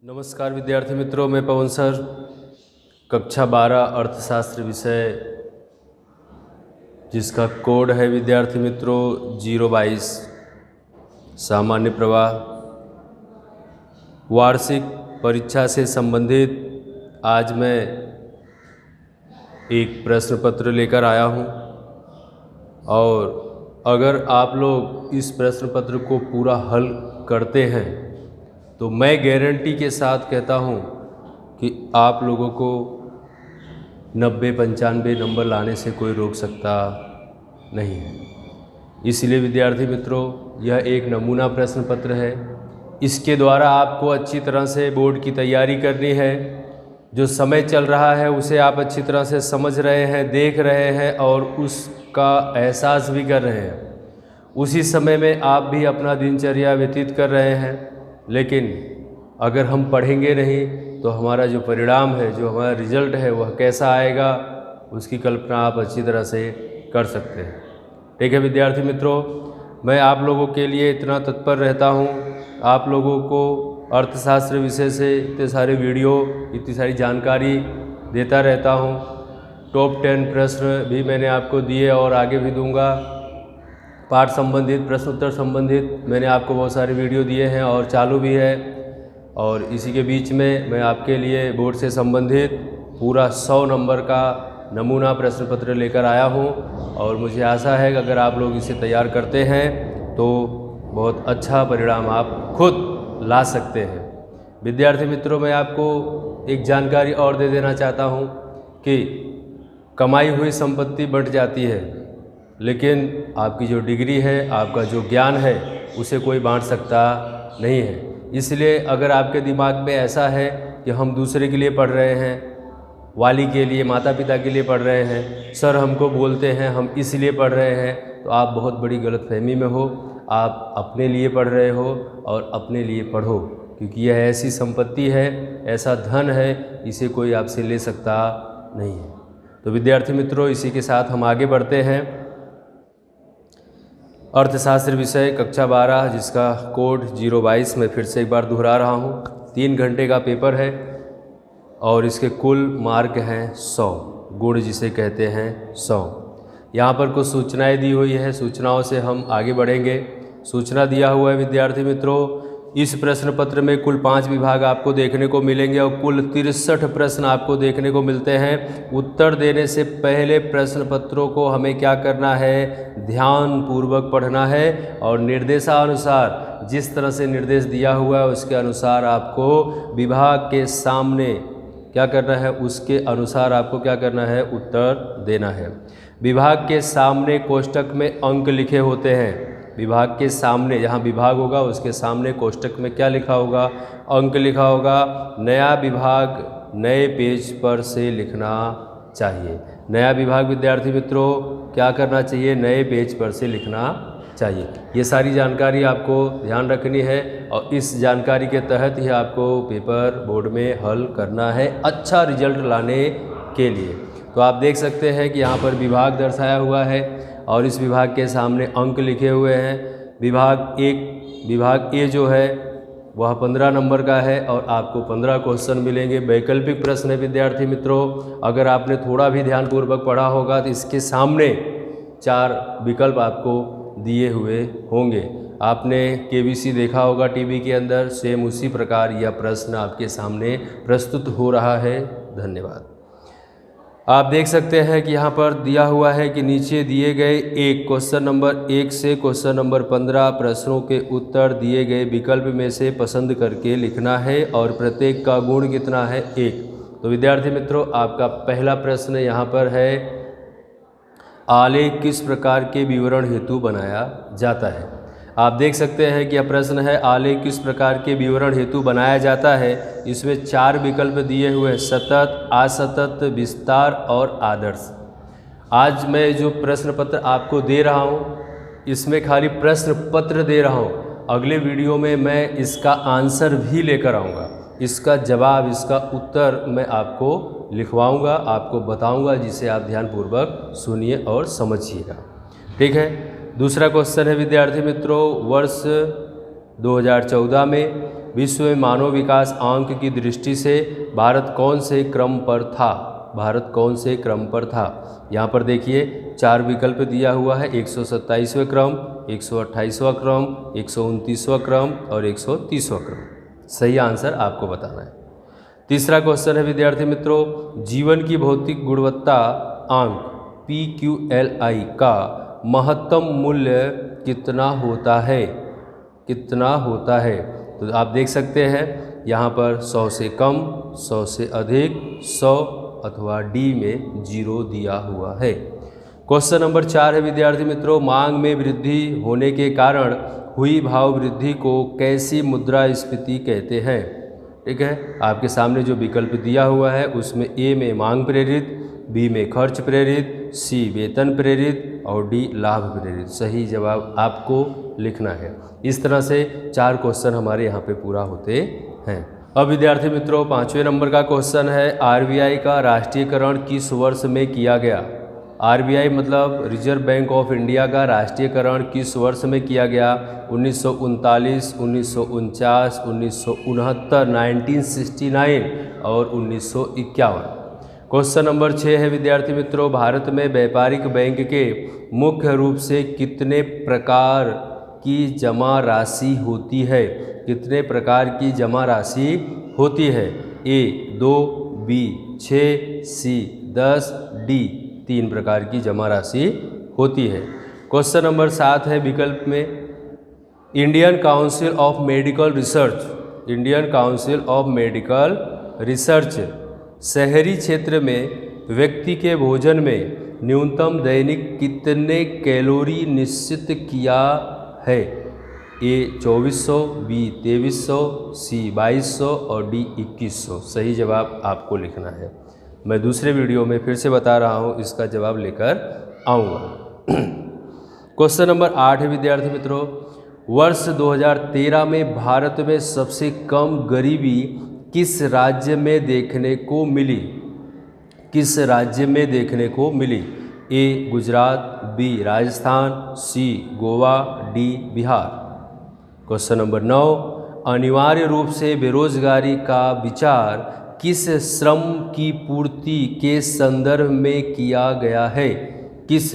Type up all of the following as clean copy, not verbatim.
नमस्कार विद्यार्थी मित्रों, मैं पवन सर कक्षा 12 अर्थशास्त्र विषय जिसका कोड है विद्यार्थी मित्रों 022 सामान्य प्रवाह वार्षिक परीक्षा से संबंधित आज मैं एक प्रश्न पत्र लेकर आया हूं और अगर आप लोग इस प्रश्न पत्र को पूरा हल करते हैं तो मैं गारंटी के साथ कहता हूं कि आप लोगों को 90-95 नंबर लाने से कोई रोक सकता नहीं है। इसलिए विद्यार्थी मित्रों, यह एक नमूना प्रश्न पत्र है। इसके द्वारा आपको अच्छी तरह से बोर्ड की तैयारी करनी है। जो समय चल रहा है उसे आप अच्छी तरह से समझ रहे हैं, देख रहे हैं और उसका एहसास भी कर रहे हैं। उसी समय में आप भी अपना दिनचर्या व्यतीत कर रहे हैं। लेकिन अगर हम पढ़ेंगे नहीं तो हमारा जो परिणाम है, जो हमारा रिजल्ट है, वह कैसा आएगा उसकी कल्पना आप अच्छी तरह से कर सकते हैं। ठीक है विद्यार्थी मित्रों, मैं आप लोगों के लिए इतना तत्पर रहता हूं, आप लोगों को अर्थशास्त्र विषय से इतने सारे वीडियो, इतनी सारी जानकारी देता रहता हूं। टॉप 10 प्रश्न भी मैंने आपको दिए और आगे भी दूंगा। पाठ संबंधित, प्रश्न उत्तर संबंधित मैंने आपको बहुत सारे वीडियो दिए हैं और चालू भी है। और इसी के बीच में मैं आपके लिए बोर्ड से संबंधित पूरा 100 नंबर का नमूना प्रश्न पत्र लेकर आया हूं और मुझे आशा है कि अगर आप लोग इसे तैयार करते हैं तो बहुत अच्छा परिणाम आप खुद ला सकते हैं। विद्यार्थी मित्रों, मैं आपको एक जानकारी और दे देना चाहता हूं कि कमाई हुई संपत्ति बढ़ जाती है, लेकिन आपकी जो डिग्री है, आपका जो ज्ञान है, उसे कोई बांट सकता नहीं है। इसलिए अगर आपके दिमाग में ऐसा है कि हम दूसरे के लिए पढ़ रहे हैं, वाली के लिए, माता पिता के लिए पढ़ रहे हैं, सर हमको बोलते हैं हम इसलिए पढ़ रहे हैं, तो आप बहुत बड़ी गलतफहमी में हो। आप अपने लिए पढ़ रहे हो और अपने लिए पढ़ो, क्योंकि यह ऐसी संपत्ति है, ऐसा धन है, इसे कोई आपसे ले सकता नहीं है। तो विद्यार्थी मित्रों, इसी के साथ हम आगे बढ़ते हैं। अर्थशास्त्र विषय कक्षा 12 जिसका कोड 022 में फिर से एक बार दोहरा रहा हूँ। 3 घंटे का पेपर है और इसके कुल मार्क हैं 100, गुण जिसे कहते हैं 100। यहाँ पर कुछ सूचनाएं दी हुई है, सूचनाओं से हम आगे बढ़ेंगे। सूचना दिया हुआ है विद्यार्थी मित्रों, इस प्रश्न पत्र में कुल 5 विभाग आपको देखने को मिलेंगे और कुल 63 प्रश्न आपको देखने को मिलते हैं। उत्तर देने से पहले प्रश्न पत्रों को हमें क्या करना है, ध्यान पूर्वक पढ़ना है और निर्देशानुसार, जिस तरह से निर्देश दिया हुआ है उसके अनुसार आपको विभाग के सामने क्या करना है, उसके अनुसार आपको क्या करना है, उत्तर देना है। विभाग के सामने कोष्टक में अंक लिखे होते हैं। विभाग के सामने, जहाँ विभाग होगा उसके सामने कोष्टक में क्या लिखा होगा, अंक लिखा होगा। नया विभाग नए पेज पर से लिखना चाहिए। नया विभाग विद्यार्थी मित्रों क्या करना चाहिए, नए पेज पर से लिखना चाहिए। ये सारी जानकारी आपको ध्यान रखनी है और इस जानकारी के तहत ही आपको पेपर बोर्ड में हल करना है अच्छा रिजल्ट लाने के लिए। तो आप देख सकते हैं कि यहाँ पर विभाग दर्शाया हुआ है और इस विभाग के सामने अंक लिखे हुए हैं। विभाग ए जो है वह 15 नंबर का है और आपको 15 क्वेश्चन मिलेंगे। वैकल्पिक प्रश्न है विद्यार्थी मित्रों। अगर आपने थोड़ा भी ध्यानपूर्वक पढ़ा होगा तो इसके सामने 4 विकल्प आपको दिए हुए होंगे। आपने केबीसी देखा होगा टीवी के अंदर, सेम उसी प्रकार यह प्रश्न आपके सामने प्रस्तुत हो रहा है। धन्यवाद। आप देख सकते हैं कि यहाँ पर दिया हुआ है कि नीचे दिए गए एक क्वेश्चन नंबर 1 से क्वेश्चन नंबर 15 प्रश्नों के उत्तर दिए गए विकल्प में से पसंद करके लिखना है और प्रत्येक का गुण कितना है, 1। तो विद्यार्थी मित्रों, आपका पहला प्रश्न यहाँ पर है, आलेख किस प्रकार के विवरण हेतु बनाया जाता है। आप देख सकते हैं कि यह प्रश्न है, आलेख किस प्रकार के विवरण हेतु बनाया जाता है। इसमें 4 विकल्प दिए हुए हैं, सतत, असतत, विस्तार और आदर्श। आज मैं जो प्रश्न पत्र आपको दे रहा हूँ इसमें खाली प्रश्न पत्र दे रहा हूँ। अगले वीडियो में मैं इसका आंसर भी लेकर आऊँगा, इसका जवाब, इसका उत्तर मैं आपको लिखवाऊँगा, आपको बताऊँगा, जिसे आप ध्यानपूर्वक सुनिए और समझिएगा। ठीक है। दूसरा क्वेश्चन है विद्यार्थी मित्रों, वर्ष 2014 में विश्व में मानव विकास आंक की दृष्टि से भारत कौन से क्रम पर था? भारत कौन से क्रम पर था? यहाँ पर देखिए 4 विकल्प दिया हुआ है, 127वें क्रम, 128वां क्रम, 129वां क्रम और 130वां क्रम। सही आंसर आपको बताना है। तीसरा क्वेश्चन है विद्यार्थी मित्रों, जीवन की भौतिक गुणवत्ता आंक PQLI का महत्तम मूल्य कितना होता है? कितना होता है? तो आप देख सकते हैं यहाँ पर 100 से कम, 100 से अधिक, 100 अथवा डी में 0 दिया हुआ है। क्वेश्चन नंबर 4 है विद्यार्थी मित्रों, मांग में वृद्धि होने के कारण हुई भाव वृद्धि को कैसी मुद्रास्फीति कहते हैं? ठीक है, आपके सामने जो विकल्प दिया हुआ है उसमें ए में मांग प्रेरित, बी में खर्च प्रेरित, सी वेतन प्रेरित और डी लाभ प्रेरित। सही जवाब आपको लिखना है। इस तरह से 4 क्वेश्चन हमारे यहाँ पे पूरा होते हैं। अब विद्यार्थी मित्रों 5वें नंबर का क्वेश्चन है, आरबीआई का राष्ट्रीयकरण किस वर्ष में किया गया? आरबीआई मतलब रिजर्व बैंक ऑफ इंडिया का राष्ट्रीयकरण किस वर्ष में किया गया? 1939, 1949, 1969, 1969 और 1951। क्वेश्चन नंबर 6 है विद्यार्थी मित्रों, भारत में व्यापारिक बैंक के मुख्य रूप से कितने प्रकार की जमा राशि होती है? कितने प्रकार की जमा राशि होती है? ए 2, बी 6, सी 10, डी 3 प्रकार की जमा राशि होती है। क्वेश्चन नंबर 7 है विकल्प में, Indian council of medical research, Indian council of medical research शहरी क्षेत्र में व्यक्ति के भोजन में न्यूनतम दैनिक कितने कैलोरी निश्चित किया है? ए 2400, बी 2300, सी 2200 और डी 2100। सही जवाब आपको लिखना है। मैं दूसरे वीडियो में फिर से बता रहा हूँ, इसका जवाब लेकर आऊँगा। क्वेश्चन नंबर 8 है विद्यार्थी मित्रों, वर्ष 2013 में भारत में सबसे कम गरीबी किस राज्य में देखने को मिली? किस राज्य में देखने को मिली? A Gujarat, B Rajasthan, C Goa, D Bihar. Question number 9, अनिवार्य रूप से बेरोजगारी का विचार किस श्रम की पूर्ति के संदर्भ में किया गया है? किस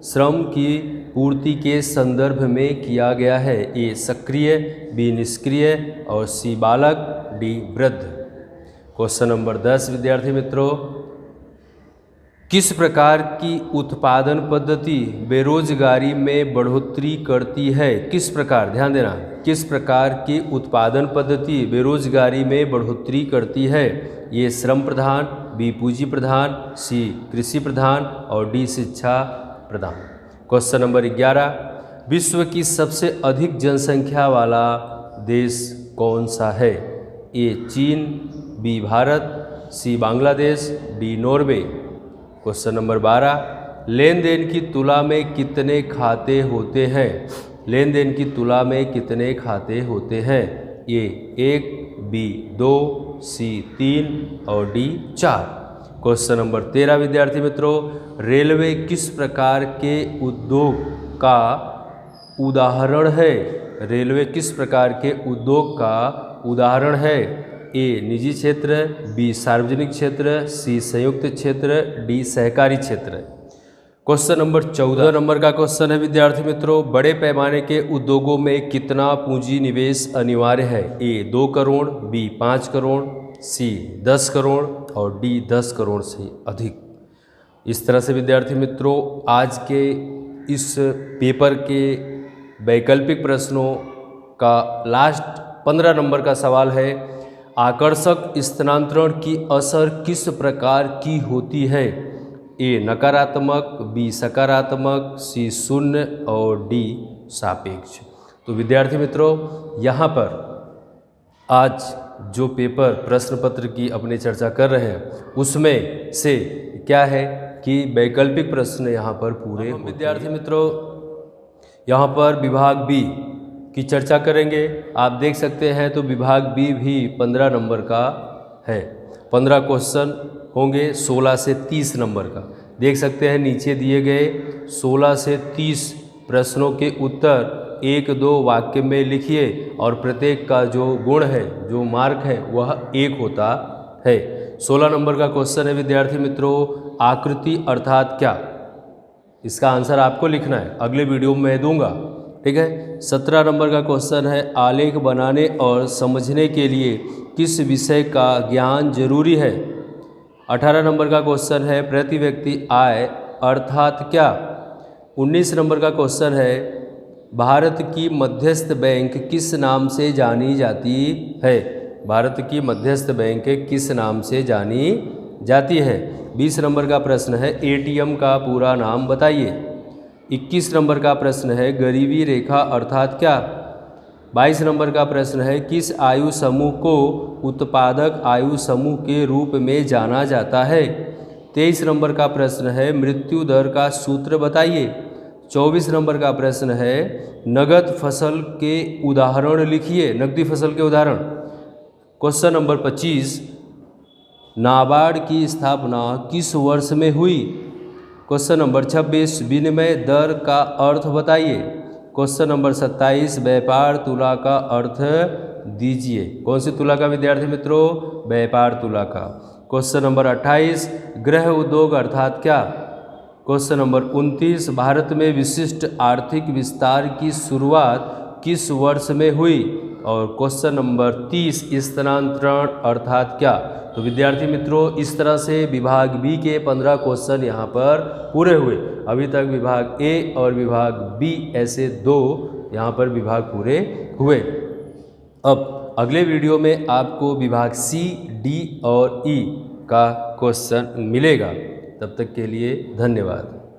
श्रम की पूर्ति के संदर्भ में किया गया है? ए सक्रिय, बी निष्क्रिय और सी बालक, डी वृद्ध। क्वेश्चन नंबर 10 विद्यार्थी मित्रों, किस प्रकार की उत्पादन पद्धति बेरोजगारी में बढ़ोतरी करती है? किस प्रकार, ध्यान देना, किस प्रकार की उत्पादन पद्धति बेरोजगारी में बढ़ोतरी करती है? ये श्रम प्रधान, बी पूंजी प्रधान, सी कृषि प्रधान और डी शिक्षा प्रधान। क्वेश्चन नंबर 11, विश्व की सबसे अधिक जनसंख्या वाला देश कौन सा है? ए चीन, B Bharat, C Bangladesh, D Norway. Question number 12, लेन देन की तुला में कितने खाते होते हैं? लेन देन की तुला में कितने खाते होते हैं? ए 1, बी 2, सी 3 और डी 4। क्वेश्चन नंबर 13 विद्यार्थी मित्रों, रेलवे किस प्रकार के उद्योग का उदाहरण है? रेलवे किस प्रकार के उद्योग का उदाहरण है? ए निजी क्षेत्र, बी सार्वजनिक क्षेत्र, सी संयुक्त क्षेत्र, डी सहकारी क्षेत्र। क्वेश्चन नंबर 14 नंबर का क्वेश्चन है विद्यार्थी मित्रों, बड़े पैमाने के उद्योगों में कितना पूंजी निवेश अनिवार्य है? ए 2 करोड़, बी 5 करोड़, सी 10 करोड़ और डी 10 करोड़ से अधिक। इस तरह से विद्यार्थी मित्रों आज के इस पेपर के वैकल्पिक प्रश्नों का लास्ट 15 नंबर का सवाल है, आकर्षक स्थानांतरण की असर किस प्रकार की होती है? ए नकारात्मक, बी सकारात्मक, सी शून्य और डी सापेक्ष। तो विद्यार्थी मित्रों यहाँ पर आज जो पेपर प्रश्न पत्र की अपनी चर्चा कर रहे हैं उसमें से क्या है कि वैकल्पिक प्रश्न यहाँ पर पूरे। विद्यार्थी मित्रों यहाँ पर विभाग बी की चर्चा करेंगे। आप देख सकते हैं तो विभाग बी भी 15 नंबर का है। 15 क्वेश्चन होंगे 16 से 30 नंबर का। देख सकते हैं नीचे दिए गए 16 से 30 प्रश्नों के उत्तर 1-2 वाक्य में लिखिए और प्रत्येक का जो गुण है, जो मार्क है, वह 1 होता है। 16 नंबर का क्वेश्चन है विद्यार्थी मित्रों, आकृति अर्थात क्या। इसका आंसर आपको लिखना है, अगले वीडियो में मैं दूंगा, ठीक है। 17 नंबर का क्वेश्चन है, आलेख बनाने और समझने के लिए किस विषय का ज्ञान जरूरी है। 18 नंबर का क्वेश्चन है, प्रति व्यक्ति आय अर्थात क्या। 19 नंबर का क्वेश्चन है, भारत की मध्यस्थ बैंक किस नाम से जानी जाती है। भारत की मध्यस्थ बैंक किस नाम से जानी जाती है। 20 नंबर का प्रश्न है, एटीएम का पूरा नाम बताइए। 21 नंबर का प्रश्न है, गरीबी रेखा अर्थात क्या। 22 नंबर का प्रश्न है, किस आयु समूह को उत्पादक आयु समूह के रूप में जाना जाता है। 23 नंबर का प्रश्न है, मृत्यु दर का सूत्र बताइए। 24 नंबर का प्रश्न है, नगद फसल के उदाहरण लिखिए, नकदी फसल के उदाहरण। क्वेश्चन नंबर 25, नाबार्ड की स्थापना किस वर्ष में हुई। क्वेश्चन नंबर 26, विनिमय दर का अर्थ बताइए। क्वेश्चन नंबर 27, व्यापार तुला का अर्थ दीजिए। कौन सी तुला का विद्यार्थी मित्रों, व्यापार तुला का। क्वेश्चन नंबर 28, गृह उद्योग अर्थात क्या। क्वेश्चन नंबर 29, भारत में विशिष्ट आर्थिक विस्तार की शुरुआत किस वर्ष में हुई। और क्वेश्चन नंबर 30, स्थानांतरण अर्थात क्या। तो विद्यार्थी मित्रों, इस तरह से विभाग बी के 15 क्वेश्चन यहाँ पर पूरे हुए। अभी तक विभाग ए और विभाग बी ऐसे 2 यहाँ पर विभाग पूरे हुए। अब अगले वीडियो में आपको विभाग सी, डी और ई का क्वेश्चन मिलेगा। तब तक के लिए धन्यवाद।